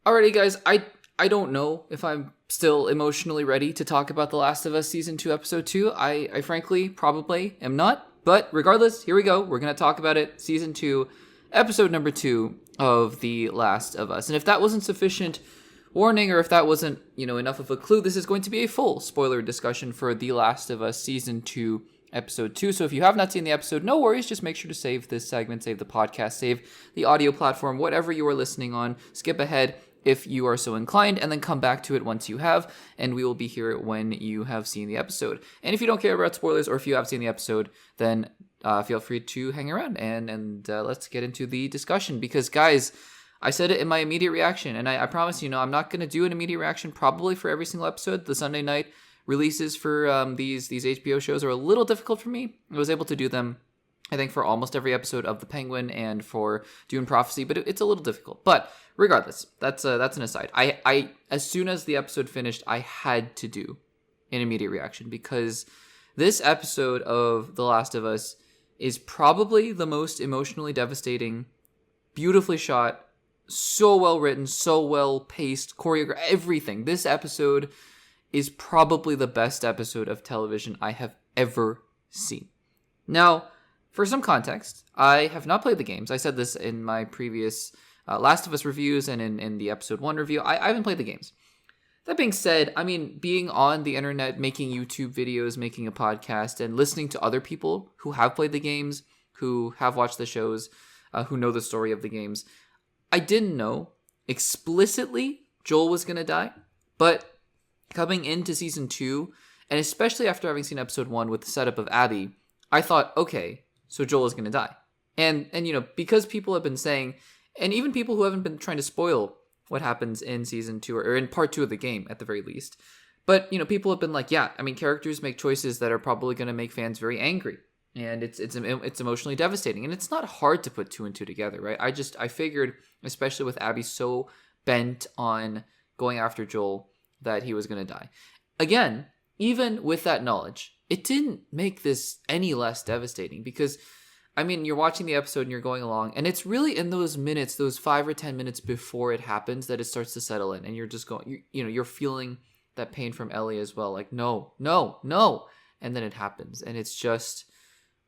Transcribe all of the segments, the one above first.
Alrighty, guys, I don't know if I'm still emotionally ready to talk about The Last of Us Season 2, Episode 2. I frankly probably am not. But regardless, here we go. We're going to talk about it. Season 2, Episode number 2 of The Last of Us. And if that wasn't sufficient warning, or if that wasn't, enough of a clue, this is going to be a full spoiler discussion for The Last of Us Season 2, Episode 2. So if you have not seen the episode, no worries. Just make sure to save this segment, save the podcast, save the audio platform, whatever you are listening on. Skip ahead if you are so inclined, and then come back to it once you have, and we will be here when you have seen the episode. And if you don't care about spoilers, or if you have seen the episode, then feel free to hang around, and let's get into the discussion. Because, guys, I said it in my immediate reaction, and I promise I'm not going to do an immediate reaction probably for every single episode. The Sunday night releases for these HBO shows are a little difficult for me. I was able to do them, I think, for almost every episode of The Penguin and for Dune Prophecy, but it's a little difficult. But regardless, that's an aside. I as soon as the episode finished, I had to do an immediate reaction, because this episode of The Last of Us is probably the most emotionally devastating, beautifully shot, so well written, so well paced, choreographed, everything. This episode is probably the best episode of television I have ever seen. Now, for some context, I have not played the games. I said this in my previous Last of Us reviews and in the episode 1 review. I haven't played the games. That being said, being on the internet, making YouTube videos, making a podcast, and listening to other people who have played the games, who have watched the shows, who know the story of the games, I didn't know explicitly Joel was going to die, but coming into Season 2, and especially after having seen Episode 1 with the setup of Abby, I thought, okay, so Joel is going to die. And because people have been saying, and even people who haven't been trying to spoil what happens in Season 2, or in Part 2 of the game, at the very least. But, people have been like, yeah, characters make choices that are probably going to make fans very angry. And it's emotionally devastating. And it's not hard to put 2 and 2 together, right? I figured, especially with Abby so bent on going after Joel, that he was going to die. Again, even with that knowledge, it didn't make this any less devastating, because, you're watching the episode and you're going along, and it's really in those minutes, those 5 or 10 minutes before it happens, that it starts to settle in, and you're just going, you're feeling that pain from Ellie as well, like, no, and then it happens, and it's just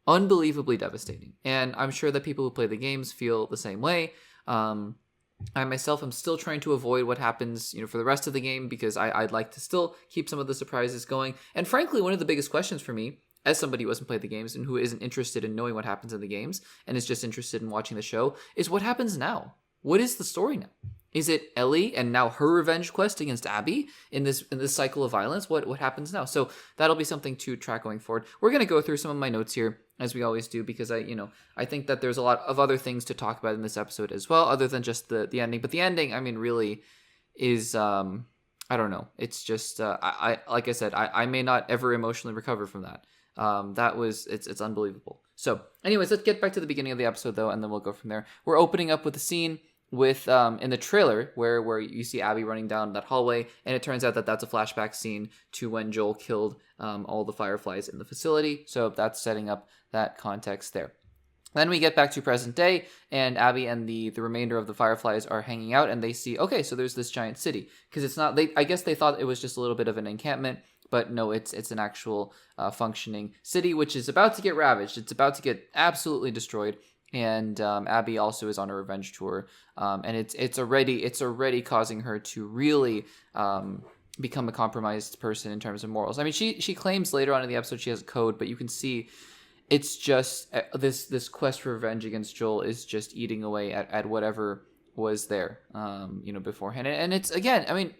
unbelievably devastating. And I'm sure that people who play the games feel the same way. I myself am still trying to avoid what happens, for the rest of the game, because I'd like to still keep some of the surprises going. And frankly, one of the biggest questions for me, as somebody who hasn't played the games and who isn't interested in knowing what happens in the games and is just interested in watching the show, is what happens now? What is the story now? Is it Ellie and now her revenge quest against Abby in this cycle of violence? What happens now? So that'll be something to track going forward. We're going to go through some of my notes here, as we always do, because I think that there's a lot of other things to talk about in this episode as well, other than just the ending. But the ending, really is, I don't know. It's just, like I said, I may not ever emotionally recover from that. It's unbelievable. So anyways, let's get back to the beginning of the episode though, and then we'll go from there. We're opening up with a scene with in the trailer where you see Abby running down that hallway, and it turns out that that's a flashback scene to when Joel killed all the Fireflies in the facility. So that's setting up that context there. Then we get back to present day, and Abby and the remainder of the Fireflies are hanging out, and they see, okay, so there's this giant city, because it's not. I guess they thought it was just a little bit of an encampment, but no, it's an actual functioning city, which is about to get ravaged. It's about to get absolutely destroyed. And Abby also is on a revenge tour, and it's already causing her to really become a compromised person in terms of morals. She claims later on in the episode she has a code, but you can see it's just this quest for revenge against Joel is just eating away at whatever was there, beforehand. And it's, again,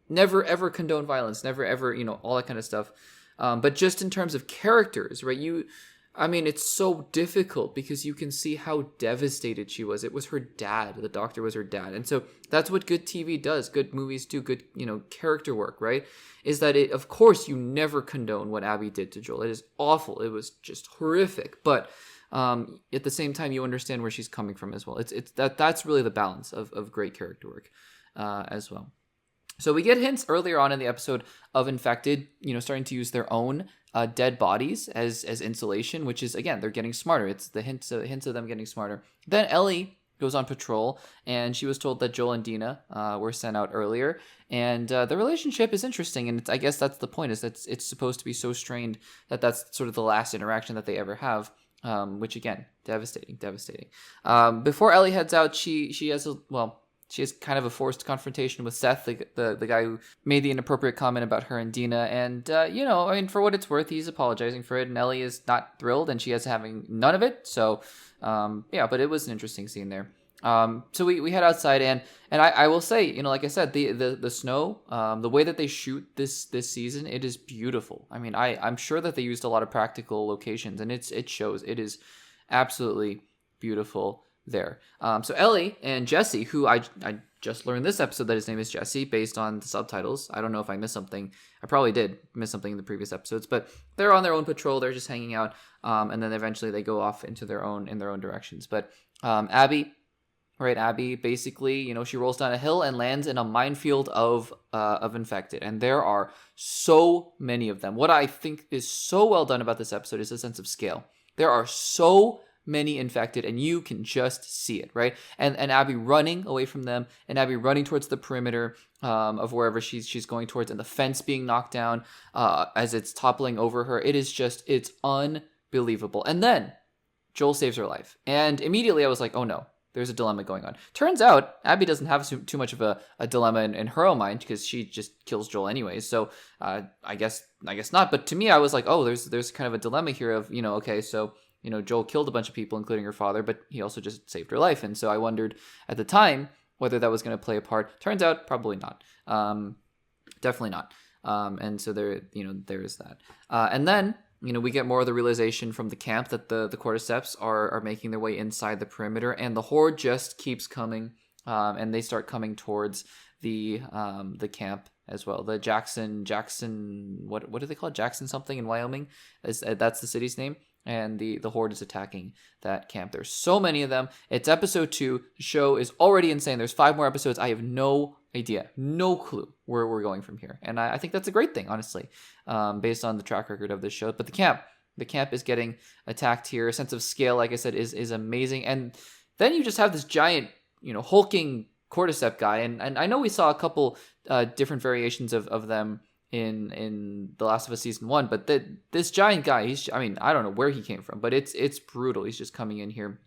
never ever condone violence, never ever, all that kind of stuff. But just in terms of characters, right? It's so difficult because you can see how devastated she was. It was her dad. The doctor was her dad. And so that's what good TV does. Good movies do. Good, character work, right? Is that of course, you never condone what Abby did to Joel. It is awful. It was just horrific. But at the same time, you understand where she's coming from as well. That's really the balance of great character work as well. So we get hints earlier on in the episode of infected, starting to use their own dead bodies as insulation, which is, again, they're getting smarter. It's the hints of them getting smarter. Then Ellie goes on patrol, and she was told that Joel and Dina were sent out earlier, and the relationship is interesting, and I guess that's the point, is that it's supposed to be so strained that that's sort of the last interaction that they ever have, which again, devastating. Before Ellie heads out, she has kind of a forced confrontation with Seth, the guy who made the inappropriate comment about her and Dina. And, for what it's worth, he's apologizing for it. And Ellie is not thrilled, and she is having none of it. So, but it was an interesting scene there. So we head outside, and I will say, like I said, the snow, the way that they shoot this season, it is beautiful. I mean, I'm sure that they used a lot of practical locations, and it shows. It is absolutely beautiful there. So Ellie and Jesse, who I just learned this episode that his name is Jesse based on the subtitles. I don't know if I missed something. I probably did miss something in the previous episodes, but they're on their own patrol. They're just hanging out, and then eventually they go off into their own directions. But Abby, basically, she rolls down a hill and lands in a minefield of infected, and there are so many of them. What I think is so well done about this episode is a sense of scale. There are so many infected, and you can just see it, right? And Abby running away from them, and Abby running towards the perimeter of wherever she's going towards, and the fence being knocked down as it's toppling over her. It's unbelievable. And then Joel saves her life, and immediately I was like, oh no, there's a dilemma going on. Turns out Abby doesn't have too much of a dilemma in her own mind, because she just kills Joel anyways. So I guess not. But to me, I was like, oh, there's kind of a dilemma here of, okay, so Joel killed a bunch of people, including her father, but he also just saved her life. And so I wondered at the time whether that was going to play a part. Turns out probably not. Definitely not. And so there is that. And then, we get more of the realization from the camp that the cordyceps are making their way inside the perimeter, and the horde just keeps coming, and they start coming towards the camp as well. The Jackson, what do they call it? Jackson something in Wyoming. That's the city's name. And the horde is attacking that camp. There's so many of them. It's episode 2. The show is already insane. There's 5 more episodes. I have no idea, no clue where we're going from here. And I think that's a great thing, honestly, based on the track record of this show. But the camp is getting attacked here. A sense of scale, like I said, is amazing. And then you just have this giant, hulking cordyceps guy. And I know we saw a couple different variations of them in The Last of Us Season 1, but this giant guy, I don't know where he came from, but it's brutal. He's just coming in here,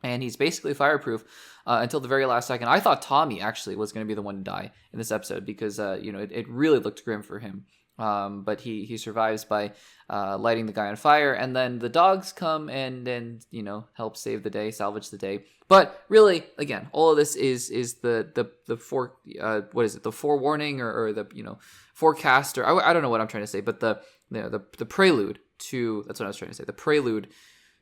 and he's basically fireproof until the very last second. I thought Tommy actually was going to be the one to die in this episode, because it really looked grim for him. But he survives by lighting the guy on fire, and then the dogs come and help save the day, salvage the day. But really, again, all of this is the the forewarning or the forecast, or I don't know what I'm trying to say, but the prelude to, that's what I was trying to say, the prelude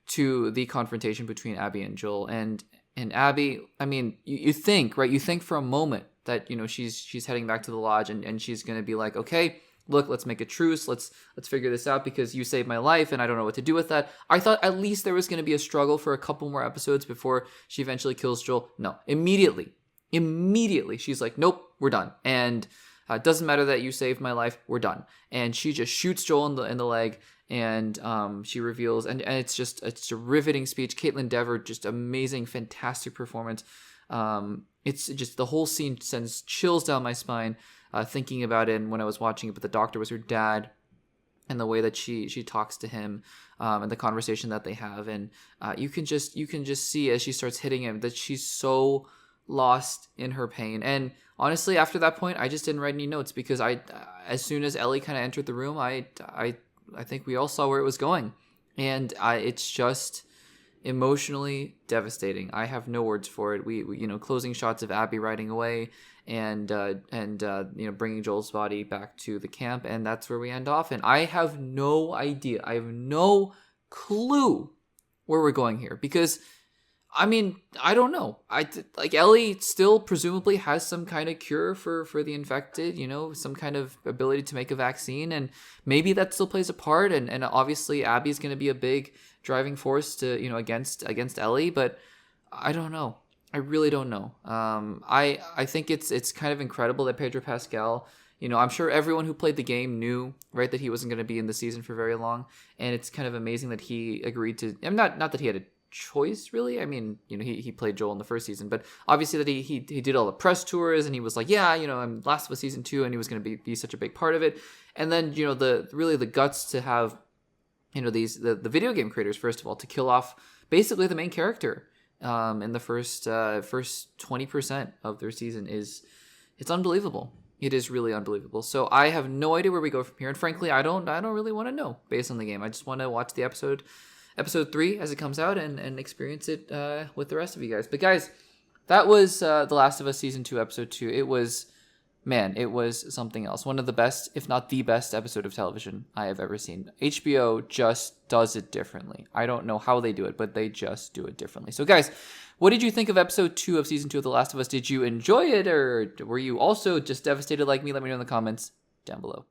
to the confrontation between Abby and Joel. And Abby, I mean, you think, right? You think for a moment that she's heading back to the lodge, and she's gonna be like, okay, look, let's make a truce. Let's figure this out, because you saved my life and I don't know what to do with that. I thought at least there was going to be a struggle for a couple more episodes before she eventually kills Joel. No, immediately she's like, nope, we're done. And it doesn't matter that you saved my life, we're done. And she just shoots Joel in the leg, and she reveals, and it's a riveting speech. Caitlin Dever, just amazing, fantastic performance. It's just, the whole scene sends chills down my spine. Thinking about it, and when I was watching it, but the doctor was her dad, and the way that she talks to him, and the conversation that they have, and you can just see as she starts hitting him that she's so lost in her pain. And honestly, after that point, I just didn't write any notes, because as soon as Ellie kind of entered the room, I think we all saw where it was going, and it's just emotionally devastating. I have no words for it. We closing shots of Abby riding away, and bringing Joel's body back to the camp, and that's where we end off. And I have no idea. I have no clue where we're going here, because I don't know. Ellie still presumably has some kind of cure for the infected, some kind of ability to make a vaccine, and maybe that still plays a part. And obviously Abby's going to be a big driving force to, against Ellie, but I don't know. I really don't know. I think it's kind of incredible that Pedro Pascal, I'm sure everyone who played the game knew, right, that he wasn't going to be in the season for very long, and it's kind of amazing that he agreed to. Not that he had choice, really. I mean, he played Joel in the first season, but obviously that he did all the press tours, and he was like, yeah, I'm Last of Us season 2, and he was going to be such a big part of it. And then the guts to have the video game creators, first of all, to kill off basically the main character in the first 20% of their season it's unbelievable. It is really unbelievable. So I have no idea where we go from here, and frankly, I don't really want to know based on the game. I just want to watch the episode 3 as it comes out and experience it with the rest of you guys. But guys, that was The Last of Us season 2 episode 2. It was something else. One of the best, if not the best episode of television I have ever seen. HBO just does it differently. I don't know how they do it, but they just do it differently. So guys, what did you think of episode 2 of season 2 of The Last of Us? Did you enjoy it, or were you also just devastated like me? Let me know in the comments down below.